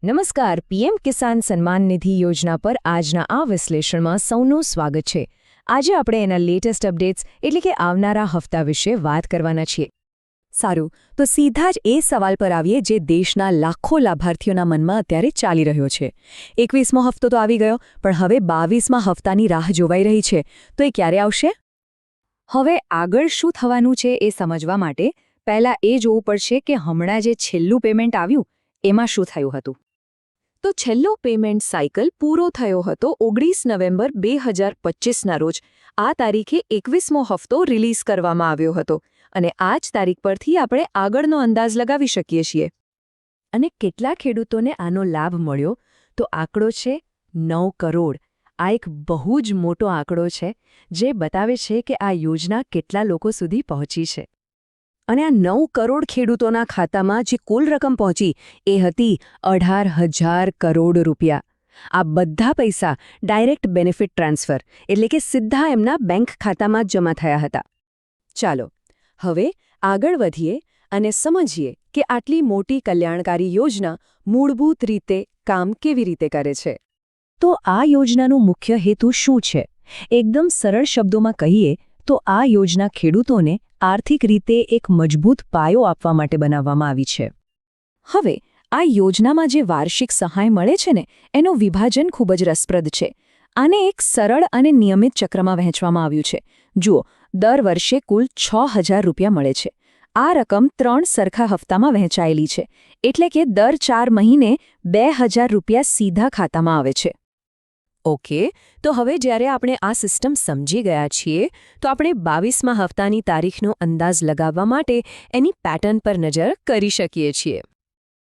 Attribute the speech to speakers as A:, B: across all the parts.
A: નમસ્કાર. પીએમ કિસાન સન્માન નિધિ યોજના પર આજના આ વિશ્લેષણમાં સૌનું સ્વાગત છે. આજે આપણે એના લેટેસ્ટ અપડેટ્સ એટલે કે આવનારા હપ્તા વિશે વાત કરવાના છીએ. સારું, તો સીધા જ એ સવાલ પર આવીએ જે દેશના લાખો લાભાર્થીઓના મનમાં અત્યારે ચાલી રહ્યો છે. 21મો હપ્તો તો આવી ગયો, પણ હવે 22મા હપ્તાની રાહ જોવાઈ રહી છે. તો એ ક્યારે આવશે? હવે આગળ શું થવાનું છે એ સમજવા માટે પહેલાં એ જોવું પડશે કે હમણાં જે છેલ્લું પેમેન્ટ આવ્યું એમાં શું થયું હતું. તો છેલ્લો પેમેન્ટ સાયકલ પૂરો થયો હતો 19 નવેમ્બર 2025ના રોજ. આ તારીખે 21મો હપ્તો રિલીઝ કરવામાં આવ્યો હતો અને આ જ તારીખ પરથી આપણે આગળનો અંદાજ લગાવી શકીએ છીએ. અને કેટલા ખેડૂતોને આનો લાભ મળ્યો? તો આંકડો છે 9 કરોડ. આ એક બહુ જ મોટો આંકડો છે જે બતાવે છે કે આ યોજના કેટલા લોકો સુધી પહોંચી છે. અને આ 9 કરોડ ખેડૂતોના ખાતામાં જે કુલ રકમ પહોંચી એ હતી 18,000 કરોડ રૂપિયા. આ બધા પૈસા ડાયરેક્ટ બેનિફિટ ટ્રાન્સફર એટલે કે સીધા એમના બેંક ખાતામાં જ જમા થયા હતા. ચાલો હવે આગળ વધીએ અને સમજીએ કે આટલી મોટી કલ્યાણકારી યોજના મૂળભૂત રીતે કામ કેવી રીતે કરે છે. તો આ યોજનાનો મુખ્ય હેતુ શું છે? એકદમ સરળ શબ્દોમાં કહીએ તો આ યોજના ખેડૂતોને આર્થિક રીતે એક મજબૂત પાયો આપવા માટે બનાવવામાં આવી છે. હવે આ યોજનામાં જે વાર્ષિક સહાય મળે છે ને એનું વિભાજન ખૂબ જ રસપ્રદ છે. આને એક સરળ અને નિયમિત ચક્રમાં વહેંચવામાં આવ્યું છે. જુઓ, દર વર્ષે કુલ 6,000 રૂપિયા મળે છે. આ રકમ 3 સરખા હપ્તામાં વહેંચાયેલી છે, એટલે કે દર 4 મહિને 2,000 રૂપિયા સીધા ખાતામાં આવે છે. ઓકે, તો હવે જ્યારે આપણે આ સિસ્ટમ સમજી ગયા છીએ તો આપણે 22મા હપ્તાની તારીખનો અંદાજ લગાવવા માટે એની પેટર્ન પર નજર કરી શકીએ છીએ.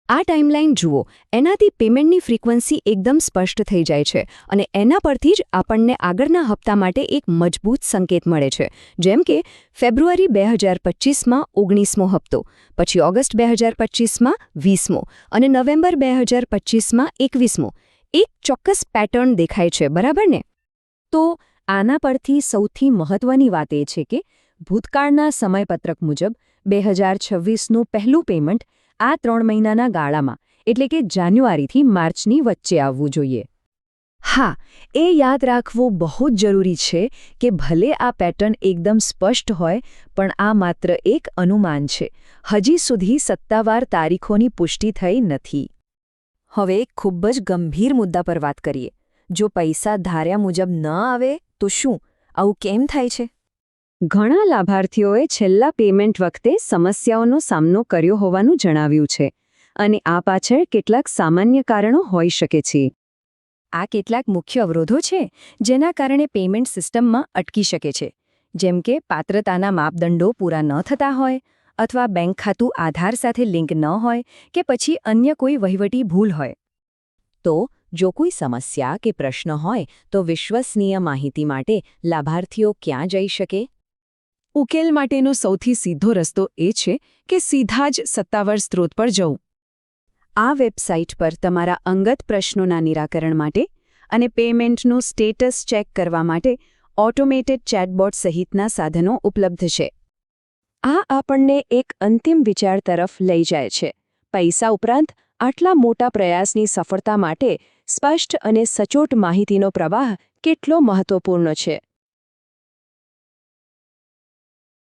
A: આ ટાઈમલાઈન જુઓ, એનાથી પેમેન્ટની ફ્રીક્વન્સી એકદમ સ્પષ્ટ થઈ જાય છે અને એના પરથી જ આપણને આગળના હપ્તા માટે એક મજબૂત સંકેત મળે છે. જેમ કે ફેબ્રુઆરી 2025માં 19મો હપ્તો, પછી ઓગસ્ટ 2025માં 20મો અને નવેમ્બર 2025માં 21મો. એક ચોક્કસ પેટર્ન દેખાય છે, બરાબર ને? તો આના પરથી સૌથી મહત્વની વાત એ છે કે ભૂતકાળના સમયપત્રક મુજબ 2026નું પહેલું પેમેન્ટ આ 3 મહિનાના ગાળામાં એટલે કે જાન્યુઆરીથી માર્ચની વચ્ચે આવવું જોઈએ. હા, એ યાદ રાખવું બહુ જ જરૂરી છે કે ભલે આ પેટર્ન એકદમ સ્પષ્ટ હોય, પણ આ માત્ર એક અનુમાન છે. હજી સુધી સત્તાવાર તારીખોની પુષ્ટિ થઈ નથી. હવે એક ખૂબ જ ગંભીર મુદ્દા પર વાત કરીએ. જો પૈસા ધાર્યા મુજબ ન આવે તો શું? આવું કેમ થાય છે? ઘણા લાભાર્થીઓએ છેલ્લા પેમેન્ટ વખતે સમસ્યાઓનો સામનો કર્યો હોવાનું જણાવ્યું છે અને આ પાછળ કેટલાક સામાન્ય કારણો હોઈ શકે છે. આ કેટલાક મુખ્ય અવરોધો છે જેના કારણે પેમેન્ટ સિસ્ટમમાં અટકી શકે છે. જેમ કે પાત્રતાના માપદંડો પૂરા ન થતા હોય, અથવા બેંક ખાતું આધાર સાથે લિંક ન હોય કે પછી અન્ય કોઈ વહીવટી ભૂલ હોય. તો જો કોઈ સમસ્યા કે પ્રશ્ન હોય તો વિશ્વસનીય માહિતી માટે લાભાર્થીઓ ક્યાં જઈ શકે? ઉકેલ માટેનો સૌથી સીધો રસ્તો એ છે કે સીધા જ સત્તાવાર સ્ત્રોત પર જવું. આ વેબસાઇટ પર તમારા અંગત પ્રશ્નોના નિરાકરણ માટે અને પેમેન્ટનું સ્ટેટસ ચેક કરવા માટે ઓટોમેટેડ ચેટબોટ સહિતના સાધનો ઉપલબ્ધ છે. આ આપણને એક અંતિમ વિચાર તરફ લઈ જાય છે. પૈસા ઉપરાંત આટલા મોટા પ્રયાસની સફળતા માટે સ્પષ્ટ અને સચોટ માહિતીનો પ્રવાહ કેટલો મહત્વપૂર્ણ છે.